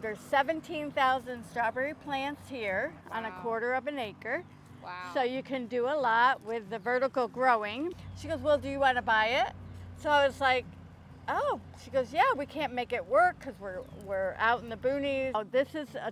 there's 17,000 strawberry plants here on a quarter of an acre. Wow. So you can do a lot with the vertical growing. She goes, well, do you want to buy it? So I was like, oh, she goes, yeah, we can't make it work because we're out in the boonies. Oh, this is a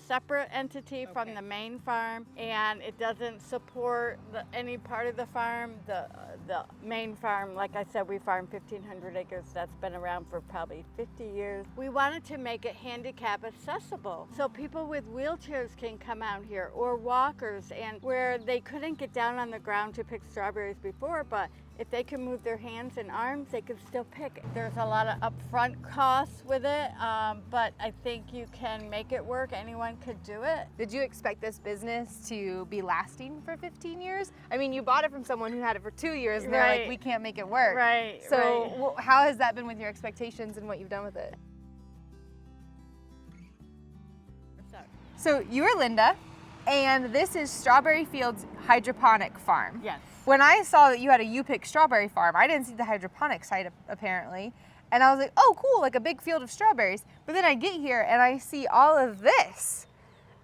separate entity from the main farm, and it doesn't support any part of the farm. The main farm, like I said, we farm 1,500 acres. That's been around for probably 50 years. We wanted to make it handicap accessible so people with wheelchairs can come out here, or walkers, and where they couldn't get down on the ground to pick strawberries before, but if they can move their hands and arms, they can still pick. There's a lot of upfront costs with it, but I think you can make it work. Anyone could do it. Did you expect this business to be lasting for 15 years? I mean, you bought it from someone who had it for 2 years, and they're like, we can't make it work. Right. So how has that been with your expectations and what you've done with it? So you are Linda, and this is Strawberry Fields Hydroponic Farm. Yes. When I saw that you had a U-pick strawberry farm, I didn't see the hydroponic side apparently. And I was like, oh, cool, like a big field of strawberries. But then I get here and I see all of this.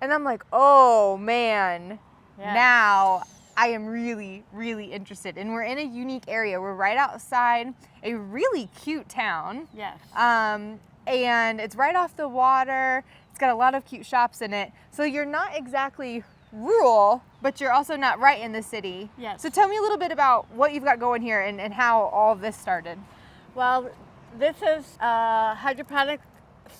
And I'm like, oh man, now I am really, really interested. And we're in a unique area. We're right outside a really cute town. Yes. And it's right off the water. It's got a lot of cute shops in it. So you're not exactly rural, but you're also not right in the city. Yes. So tell me a little bit about what you've got going here and how all of this started. Well, this is a hydroponic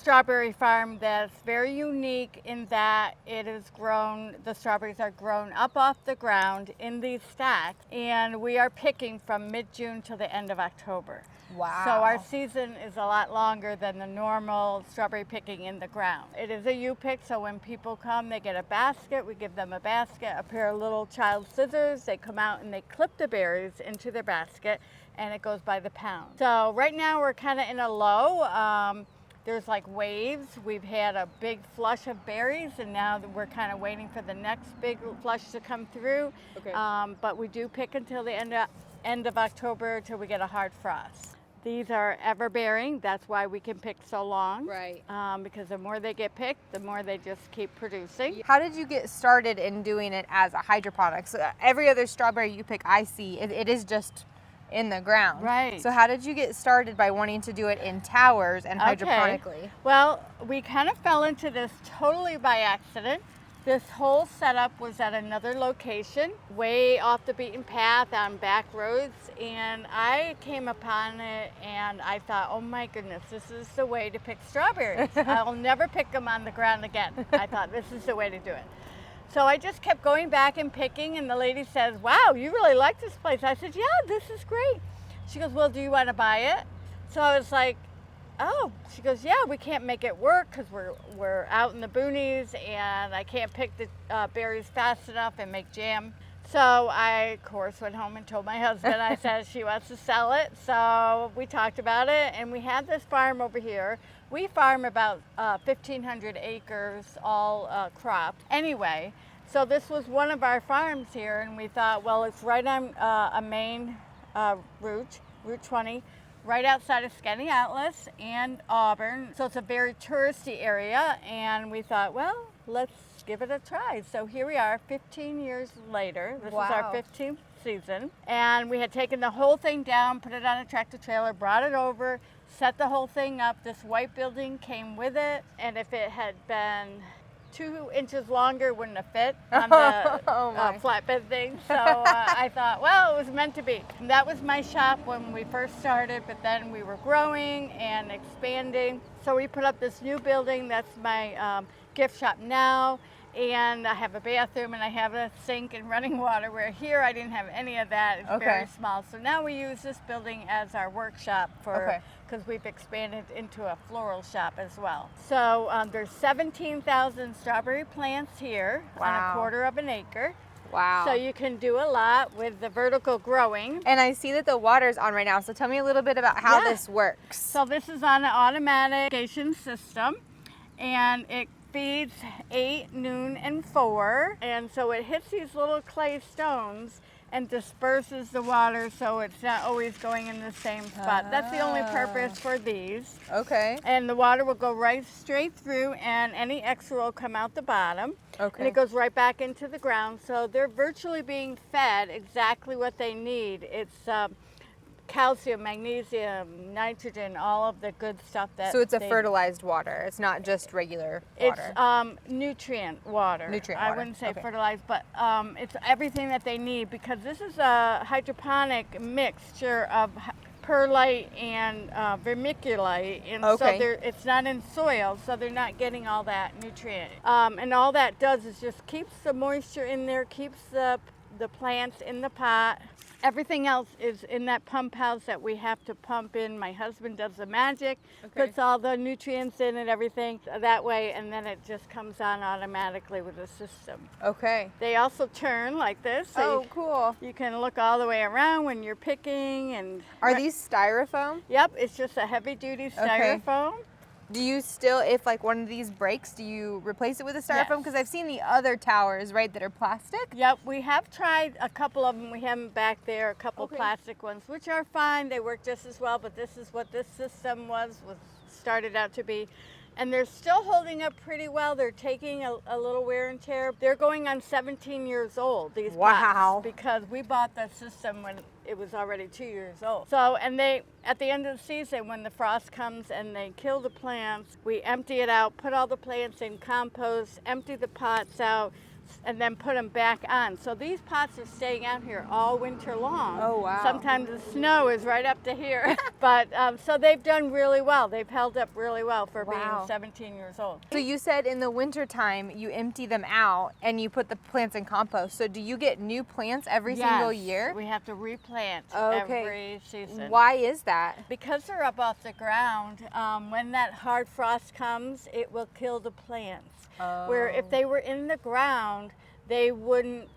strawberry farm that's very unique in that it is grown, the strawberries are grown up off the ground in these stacks, and we are picking from mid-June till the end of October. Wow. So our season is a lot longer than the normal strawberry picking in the ground. It is a U-pick, so when people come, they get a basket. We give them a basket, a pair of little child scissors. They come out and they clip the berries into their basket, and it goes by the pound. So right now we're kind of in a low. There's like waves. We've had a big flush of berries, and now we're kind of waiting for the next big flush to come through. Okay. But we do pick until the end of October till we get a hard frost. These are ever-bearing. That's why we can pick so long. Right. Because the more they get picked, the more they just keep producing. How did you get started in doing it as a hydroponic? So every other strawberry you pick I see, it is just in the ground. Right. So how did you get started by wanting to do it in towers and hydroponically? Well, we kind of fell into this totally by accident. This whole setup was at another location, way off the beaten path on back roads, and I came upon it and I thought, oh my goodness, this is the way to pick strawberries. I'll never pick them on the ground again. I thought this is the way to do it. So I just kept going back and picking, and the lady says, wow, you really like this place. I said, yeah, this is great. She goes, well, do you want to buy it? So I was like, oh, she goes, yeah, we can't make it work because we're out in the boonies, and I can't pick the berries fast enough and make jam. So I, of course, went home and told my husband. I said she wants to sell it. So we talked about it, and we had this farm over here. We farm about 1,500 acres, all cropped. Anyway, so this was one of our farms here, and we thought, well, it's right on a main route, Route 20, right outside of Skinny Atlas and Auburn. So it's a very touristy area, and we thought, well, let's give it a try. So here we are 15 years later. This is our 15th season. And we had taken the whole thing down, put it on a tractor trailer, brought it over, set the whole thing up. This white building came with it, and if it had been 2 inches longer, it wouldn't have fit on the flatbed thing. So I thought, well, it was meant to be. And that was my shop when we first started, but then we were growing and expanding. So we put up this new building. That's my gift shop now. And I have a bathroom, and I have a sink and running water, where here I didn't have any of that. It's very small. So now we use this building as our workshop for, because we've expanded into a floral shop as well. So there's 17,000 strawberry plants here on a quarter of an acre. Wow. So you can do a lot with the vertical growing. And I see that the water's on right now. So tell me a little bit about how this works. So this is on an automatic irrigation system, and it feeds 8, noon, and 4, and so it hits these little clay stones, and disperses the water so it's not always going in the same spot. That's the only purpose for these. Okay. And the water will go right straight through, and any extra will come out the bottom. Okay. And it goes right back into the ground. So they're virtually being fed exactly what they need. It's calcium, magnesium, nitrogen, all of the good stuff that. So it's a fertilized water. It's not just regular water. It's nutrient water. Nutrient I water. wouldn't say Okay. fertilized, but it's everything that they need, because this is a hydroponic mixture of perlite and vermiculite, and so it's not in soil, so they're not getting all that nutrient. And all that does is just keeps the moisture in there, keeps the plants in the pot. Everything else is in that pump house that we have to pump in. My husband does the magic, puts all the nutrients in and everything that way, and then it just comes on automatically with the system. Okay. They also turn like this. So cool. you can look all the way around when you're picking. And Are these styrofoam? Yep, it's just a heavy-duty styrofoam. Do you still, if like one of these breaks, do you replace it with a styrofoam? Because I've seen the other towers, right, that are plastic. Yep, we have tried a couple of them. We have them back there, a couple plastic ones, which are fine. They work just as well, but this is what this system was started out to be. And they're still holding up pretty well. They're taking a little wear and tear. They're going on 17 years old, these pots, because we bought the system when it was already 2 years old. So, and they, at the end of the season, when the frost comes and they kill the plants, we empty it out, put all the plants in compost, empty the pots out, and then put them back on. So these pots are staying out here all winter long. Oh, wow. Sometimes the snow is right up to here. But so they've done really well. They've held up really well for being 17 years old. So you said in the wintertime you empty them out and you put the plants in compost. So do you get new plants every single year? We have to replant every season. Why is that? Because they're up off the ground, when that hard frost comes, it will kill the plants. Where if they were in the ground, they wouldn't.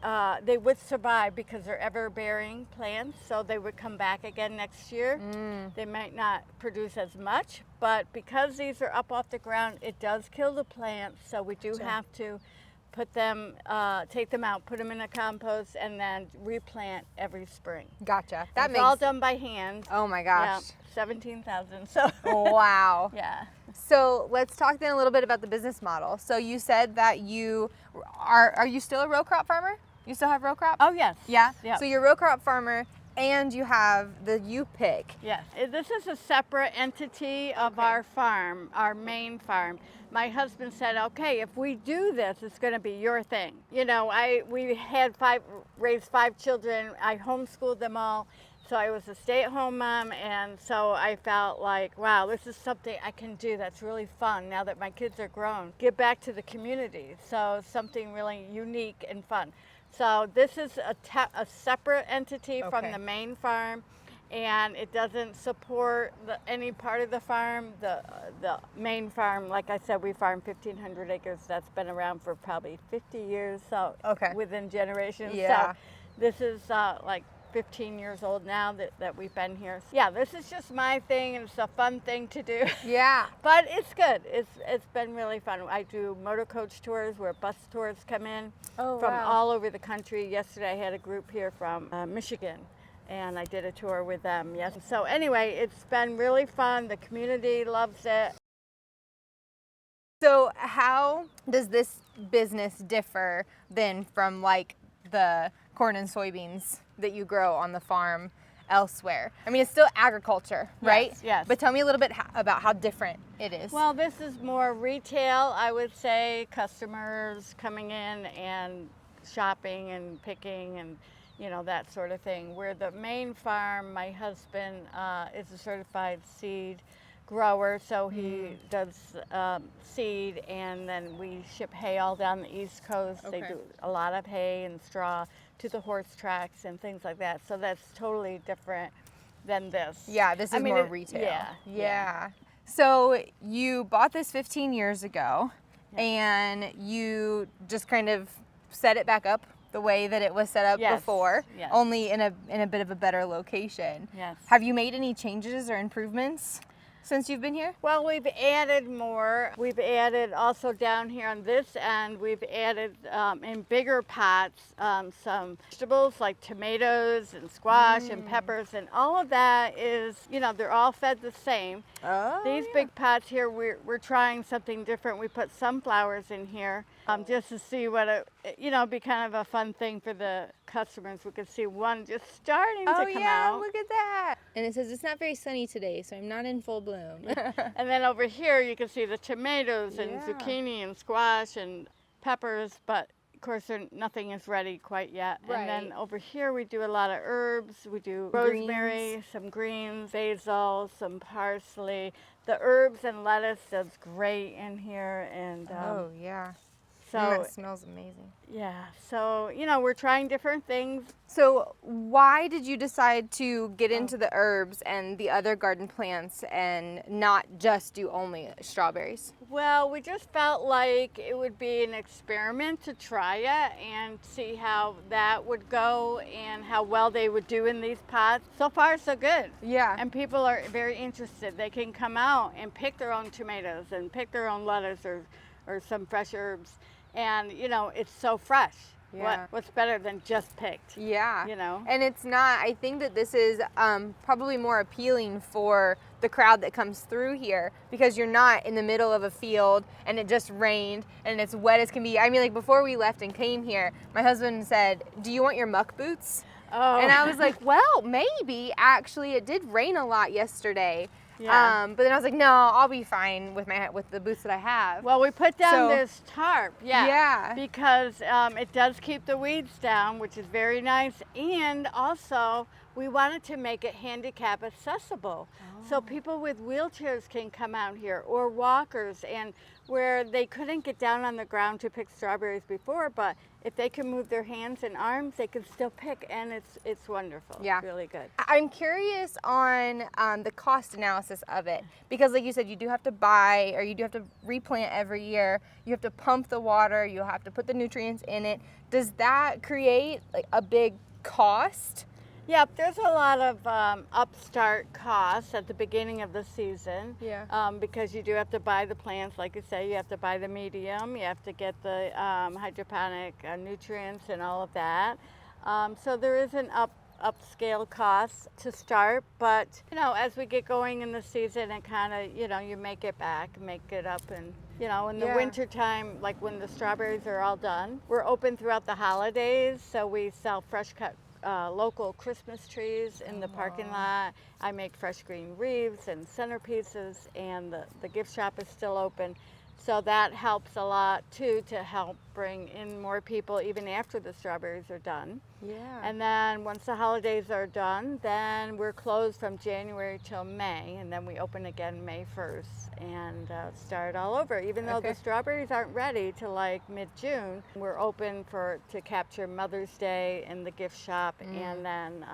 They would survive because they're ever-bearing plants, so they would come back again next year. They might not produce as much, but because these are up off the ground, it does kill the plants. So we do have to put them, take them out, put them in a compost, and then replant every spring. Gotcha. It's all done by hand. Oh my gosh. Yeah, 17,000. So. Wow. Yeah. So let's talk then a little bit about the business model. So you said that you are you still a row crop farmer? You still have row crop? Oh yes. Yeah? Yep. So you're a row crop farmer and you have the U-Pick. Yes. This is a separate entity of our farm, our main farm. My husband said, okay, if we do this, it's going to be your thing. You know, we had raised 5 children. I homeschooled them all. So I was a stay-at-home mom, and so I felt like, wow, this is something I can do that's really fun now that my kids are grown. Give back to the community, so something really unique and fun. So this is a separate entity from the main farm, and it doesn't support any part of the farm. The main farm, like I said, we farm 1,500 acres. That's been around for probably 50 years, so within generations. Yeah. So this is like 15 years old now that we've been here. Yeah, this is just my thing, and it's a fun thing to do. Yeah. But it's good. It's been really fun. I do motor coach tours where bus tours come in from all over the country. Yesterday I had a group here from Michigan, and I did a tour with them. Yes. So anyway, it's been really fun. The community loves it. So how does this business differ then from like the corn and soybeans that you grow on the farm elsewhere? I mean, it's still agriculture, right? Yes. But tell me a little bit about how different it is. Well, this is more retail, I would say. Customers coming in and shopping and picking and, you know, that sort of thing. Where the main farm, my husband is a certified seed grower, so he does seed, and then we ship hay all down the East Coast. They do a lot of hay and straw to the horse tracks and things like that. So that's totally different than this. Yeah, this is more retail. Yeah. So you bought this 15 years ago, and you just kind of set it back up the way that it was set up before, only in a bit of a better location. Yes. Have you made any changes or improvements? since you've been here? Well, we've added more. We've added also down here on this end, we've added in bigger pots some vegetables like tomatoes and squash and peppers, and all of that is, you know, they're all fed the same. Oh, These big pots here, we're trying something different. We put sunflowers in here just to see what you know, be kind of a fun thing for the customers. We could see one just starting to come out. Look at that. And it says it's not very sunny today, so I'm not in full bloom. And then over here you can see the tomatoes and Yeah. zucchini and squash and peppers, but of course nothing is ready quite yet. Right. And then over here we do a lot of herbs. We do rosemary, some greens, basil, some parsley. The herbs and lettuce does great in here, and Oh, yeah. so That smells amazing. yeah, so you know, we're trying different things. So why did you decide to get into the herbs and the other garden plants and not just do only strawberries? Well, we just felt like it would be an experiment to try it and see how that would go and how well they would do in these pots. So far, so good. Yeah. And people are very interested. They can come out and pick their own tomatoes and pick their own lettuce or some fresh herbs. And, you know, it's so fresh. Yeah. What's better than just picked? Yeah. You know? And it's not, I think that this is probably more appealing for the crowd that comes through here because you're not in the middle of a field and it just rained and it's wet as can be. I mean, like before we left and came here, my husband said, "Do you want your muck boots?" Oh. And I was like, well, maybe. Actually, it did rain a lot yesterday. Yeah. But then I was like, no, I'll be fine with the boots that I have. Well, we put down So- this tarp, Yeah. because it does keep the weeds down, which is very nice, and also we wanted to make it handicap accessible, so people with wheelchairs can come out here, or walkers, and where they couldn't get down on the ground to pick strawberries before, but if they can move their hands and arms, they can still pick, and it's wonderful. Yeah. It's really good. I'm curious on the cost analysis of it because, like you said, you do have to buy or you do have to replant every year. You have to pump the water. You have to put the nutrients in it. Does that create like a big cost? Yep, there's a lot of upstart costs at the beginning of the season. Yeah. Because you do have to buy the plants, like you say, you have to buy the medium, you have to get the hydroponic nutrients and all of that. So there is an upscale cost to start, but you know, as we get going in the season and kind of, you know, you make it back, make it up, and you know, in the Yeah. winter time, like when the strawberries are all done, we're open throughout the holidays, so we sell fresh cut local Christmas trees in the parking lot. I make fresh green wreaths and centerpieces, and the gift shop is still open. So that helps a lot too, to help bring in more people even after the strawberries are done. Yeah. And then once the holidays are done, then we're closed from January till May, and then we open again May 1st and start all over. Even though Okay. the strawberries aren't ready till like mid-June, we're open to capture Mother's Day in the gift shop, and then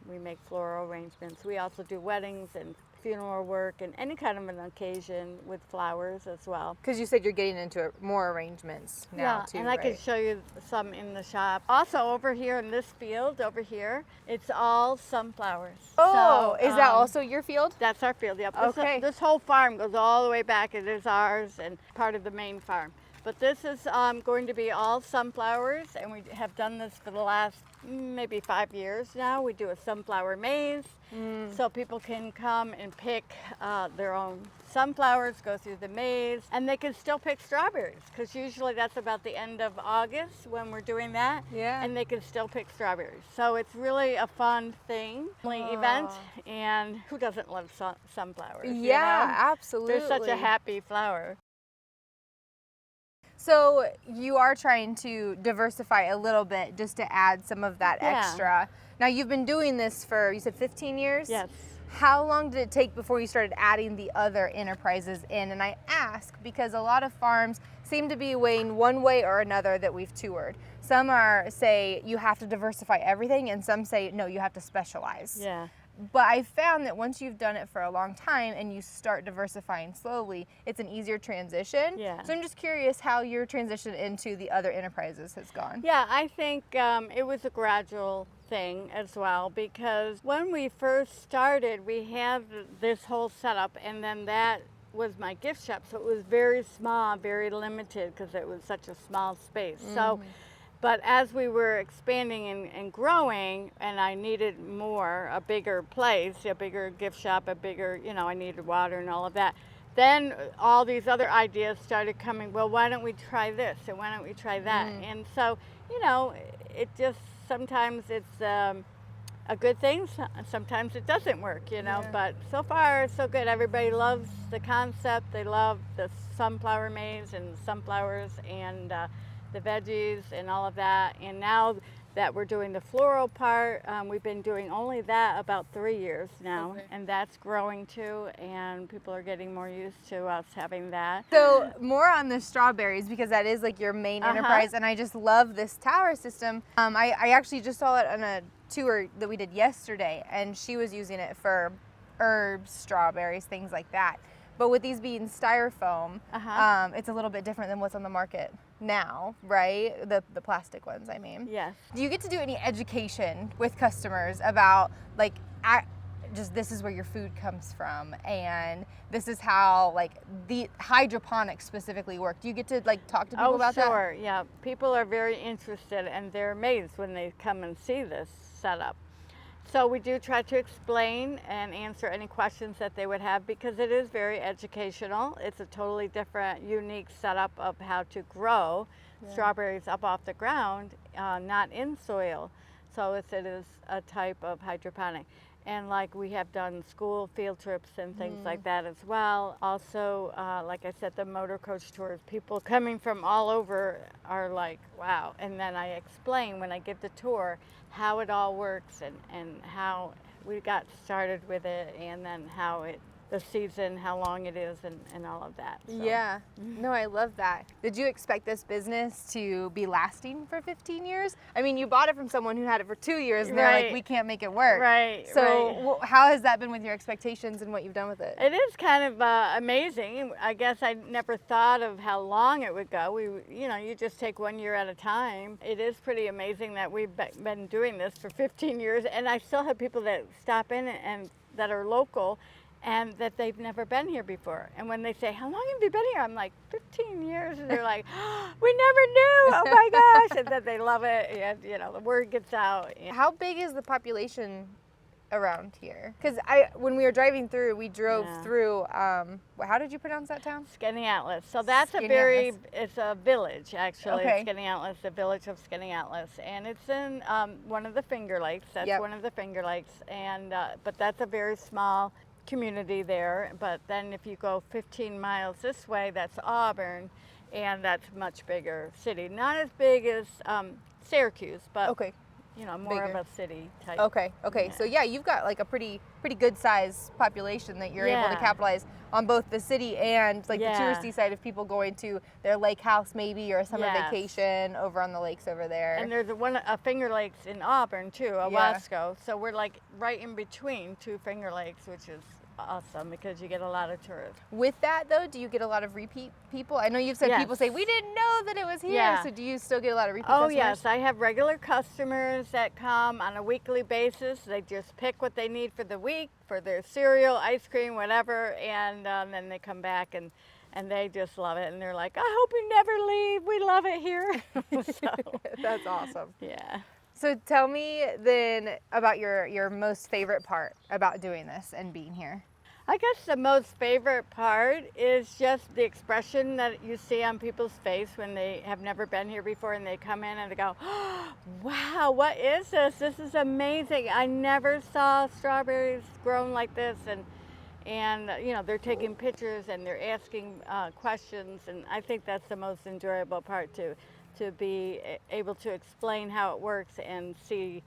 we make floral arrangements. We also do weddings and funeral work and any kind of an occasion with flowers as well. Because you said you're getting into more arrangements now too, and I can right? show you some in the shop. Also over here in this field over here, it's all sunflowers. Oh, So, is that also your field? That's our field, yep. Okay. This whole farm goes all the way back. It is ours and part of the main farm. But this is going to be all sunflowers, and we have done this for the last maybe 5 years now. We do a sunflower maze, so people can come and pick their own sunflowers, go through the maze, and they can still pick strawberries, because usually that's about the end of August when we're doing that. Yeah. And they can still pick strawberries. So it's really a fun thing, event, and who doesn't love sunflowers? you Yeah, know? absolutely. They're such a happy flower. So you are trying to diversify a little bit just to add some of that Yeah. extra. Now you've been doing this for, you said 15 years? Yes. How long did it take before you started adding the other enterprises in? And I ask because a lot of farms seem to be weighing one way or another that we've toured. Some say you have to diversify everything, and some say no, you have to specialize. Yeah. But I found that once you've done it for a long time and you start diversifying slowly, it's an easier transition. Yeah. So I'm just curious how your transition into the other enterprises has gone. Yeah, I think it was a gradual thing as well, because when we first started, we had this whole setup, and then that was my gift shop. So it was very small, very limited, because it was such a small space. So, but as we were expanding and growing, and I needed more, a bigger place, a bigger gift shop, a bigger, I needed water and all of that. Then all these other ideas started coming. Well, why don't we try this, and why don't we try that? And so, it just, sometimes it's a good thing, sometimes it doesn't work, but so far so good. Everybody loves the concept. They love the sunflower maze and sunflowers and the veggies and all of that. And now that we're doing the floral part, we've been doing only that about 3 years now. Okay. And that's growing too, and people are getting more used to us having that. So more on the strawberries, because that is like your main enterprise, and I just love this tower system. I actually just saw it on a tour that we did yesterday, and she was using it for herbs, strawberries, things like that. But with these being styrofoam, it's a little bit different than what's on the market now, right? The plastic ones, I mean. Yes. Do you get to do any education with customers about like just this is where your food comes from, and this is how like the hydroponics specifically work? Do you get to like talk to people about that? Oh, sure. Yeah. People are very interested, and they're amazed when they come and see this setup. So we do try to explain and answer any questions that they would have, because it is very educational. It's a totally different, unique setup of how to grow strawberries up off the ground, not in soil. So it is a type of hydroponic. And like we have done school field trips and things like that as well. Also, like I said, the motor coach tours, people coming from all over are like, wow. And then I explain when I give the tour how it all works, and how we got started with it, and then how the season, how long it is, and all of that. So. Yeah, no, I love that. Did you expect this business to be lasting for 15 years? I mean, you bought it from someone who had it for 2 years, and they're like, we can't make it work. Right. So how has that been with your expectations and what you've done with it? It is kind of amazing. I guess I never thought of how long it would go. You just take 1 year at a time. It is pretty amazing that we've been doing this for 15 years, and I still have people that stop in and that are local, and that they've never been here before. And when they say, how long have you been here? I'm like, 15 years. And they're like, oh, we never knew. Oh my gosh. And then they love it. And, the word gets out. How big is the population around here? Because when we were driving through, we drove through, how did you pronounce that town? Skaneateles. So that's it's a village, actually. Okay. Skaneateles, the village of Skaneateles. And it's in one of the Finger Lakes. That's one of the Finger Lakes. And, but that's a very small community there. But then if you go 15 miles this way, that's Auburn, and that's much bigger city. Not as big as Syracuse, but more of a city type. Okay. Yeah. So yeah, you've got like a pretty good size population that you're able to capitalize on, both the city and like the touristy side of people going to their lake house maybe, or a summer vacation over on the lakes over there. And there's a Finger Lakes in Auburn too, Wasco. So we're like right in between two Finger Lakes, which is awesome because you get a lot of tourists. With that though, do you get a lot of repeat people? I know you've said people say, we didn't know that it was here. Yeah. So do you still get a lot of repeat customers? Oh yes, I have regular customers that come on a weekly basis. They just pick what they need for the week, for their cereal, ice cream, whatever, and then they come back and they just love it. And they're like, I hope you never leave. We love it here. So, that's awesome. Yeah. So tell me then about your most favorite part about doing this and being here. I guess the most favorite part is just the expression that you see on people's face when they have never been here before and they come in and they go, oh, wow, what is this? This is amazing. I never saw strawberries grown like this. And they're taking pictures and they're asking questions, and I think that's the most enjoyable part too. To be able to explain how it works and see,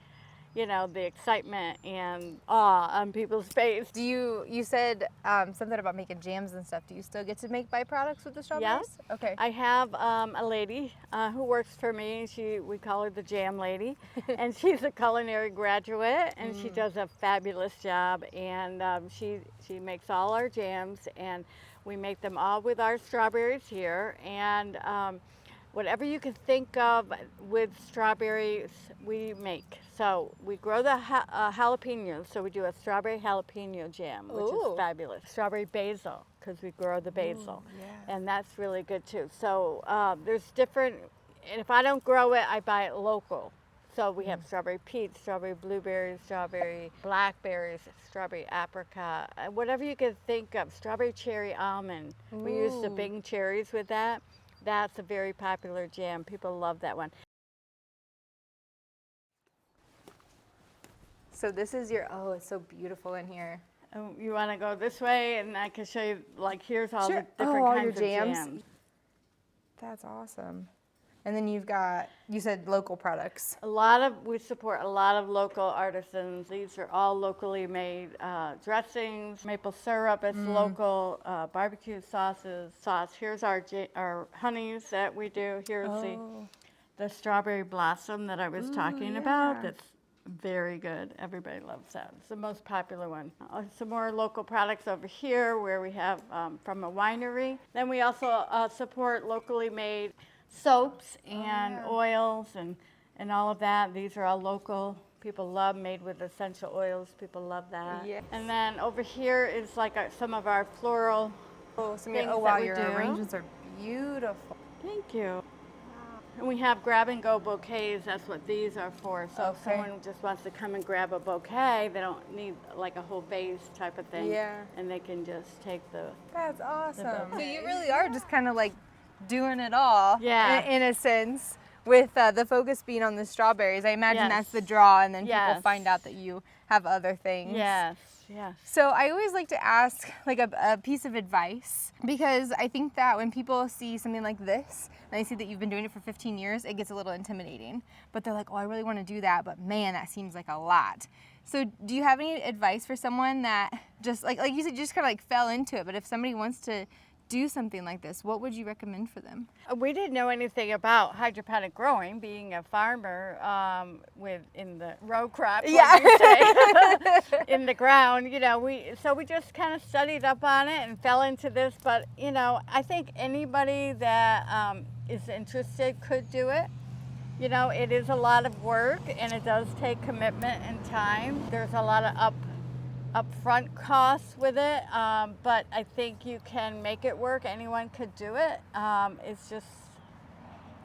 you know, the excitement and awe on people's face. Do you said something about making jams and stuff. Do you still get to make byproducts with the strawberries? Yeah. Okay. I have a lady who works for me. We call her the Jam Lady, and she's a culinary graduate, and she does a fabulous job. And she makes all our jams, and we make them all with our strawberries here. And whatever you can think of with strawberries, we make. So we grow the jalapenos. So we do a strawberry jalapeno jam, which Ooh. is fabulous. Strawberry basil, because we grow the basil. Ooh, yeah. And that's really good too. So there's different, and if I don't grow it, I buy it local. So we have strawberry peach, strawberry blueberries, strawberry blackberries, strawberry apricot, whatever you can think of. Strawberry cherry almond. We use the Ooh. Bing cherries with that. That's a very popular jam. People love that one. So this is your, oh, it's so beautiful in here. You want to go this way, and I can show you, like, here's all Sure. the different all kinds your of jams. jams. That's awesome. And then you've got, you said local products. We support a lot of local artisans. These are all locally made dressings. Maple syrup is local. Barbecue sauces. Here's our honeys that we do. Here's the strawberry blossom that I was talking about. That's very good. Everybody loves that. It's the most popular one. Some more local products over here where we have from a winery. Then we also support locally made soaps and oils and all of that. These are all local. People love made with essential oils. People love that. Yes. And then over here is like some of our floral things wow, that we your do. arrangements are beautiful. Thank you. And we have grab and go bouquets. That's what these are for. So if Okay. someone just wants to come and grab a bouquet, they don't need like a whole vase type of thing. Yeah. And they can just take the. That's awesome. So bouquet. you really are just kind of like doing it all. Yeah. In a sense, with the focus being on the strawberries. I imagine Yes. that's the draw, and then people Yes. find out that you have other things. Yes. Yes. So I always like to ask like a piece of advice, because I think that when people see something like this and they see that you've been doing it for 15 years, it gets a little intimidating. But they're like, oh, I really want to do that, but man, that seems like a lot. So do you have any advice for someone that just like you said, you just kind of like fell into it, but if somebody wants to do something like this, what would you recommend for them? We didn't know anything about hydroponic growing, being a farmer in the row crop, like you say, in the ground. You know, we just kind of studied up on it and fell into this. But you know, I think anybody that is interested could do it. You know, it is a lot of work and it does take commitment and time. There's a lot of upfront costs with it, but I think you can make it work. Anyone could do it. It's just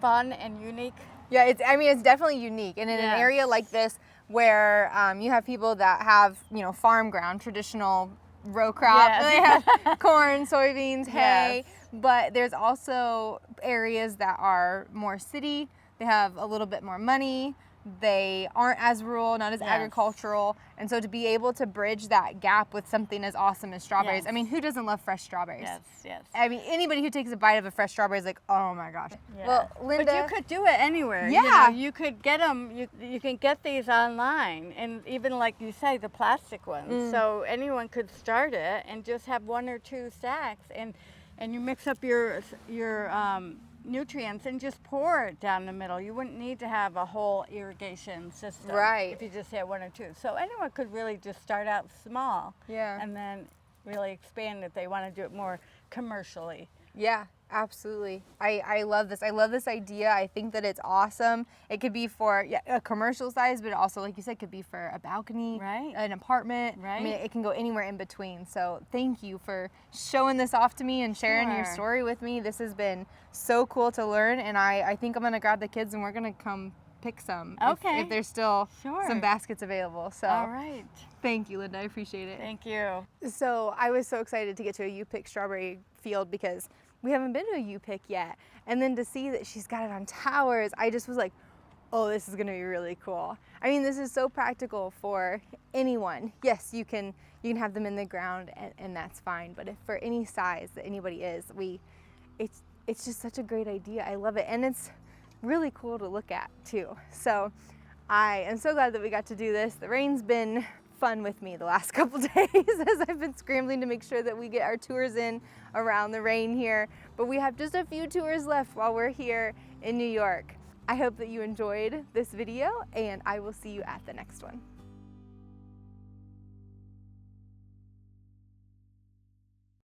fun and unique. Yeah, it's definitely unique, and in an area like this where you have people that have farm ground, traditional row crop, they have corn, soybeans, hay, but there's also areas that are more city. They have a little bit more money. They aren't as rural, not as agricultural. And so to be able to bridge that gap with something as awesome as strawberries, I mean, who doesn't love fresh strawberries? Yes, yes. I mean, anybody who takes a bite of a fresh strawberry is like, oh my gosh. Yeah. Well, Linda. But you could do it anywhere. Yeah. You could get them, you can get these online, and even like you say, the plastic ones. So anyone could start it and just have 1 or 2 stacks, and you mix up your nutrients and just pour it down the middle. You wouldn't need to have a whole irrigation system if you just had 1 or 2. So anyone could really just start out small and then really expand if they want to do it more commercially. Yeah, absolutely. I love this. I love this idea. I think that it's awesome. It could be for a commercial size, but also, like you said, could be for a balcony, an apartment. I mean, it can go anywhere in between. So thank you for showing this off to me and sharing your story with me. This has been so cool to learn, and I think I'm going to grab the kids and we're going to come pick some if there's still some baskets available. So all right. Thank you, Linda. I appreciate it. Thank you. So I was so excited to get to a U-pick strawberry field because we haven't been to a U-pick yet. And then to see that she's got it on towers, I just was like, oh, this is gonna be really cool. I mean, this is so practical for anyone. Yes, you can have them in the ground and that's fine. But if for any size that anybody is, it's just such a great idea. I love it. And it's really cool to look at too. So I am so glad that we got to do this. The rain's been fun with me the last couple days as I've been scrambling to make sure that we get our tours in around the rain here. But we have just a few tours left while we're here in New York. I hope that you enjoyed this video, and I will see you at the next one.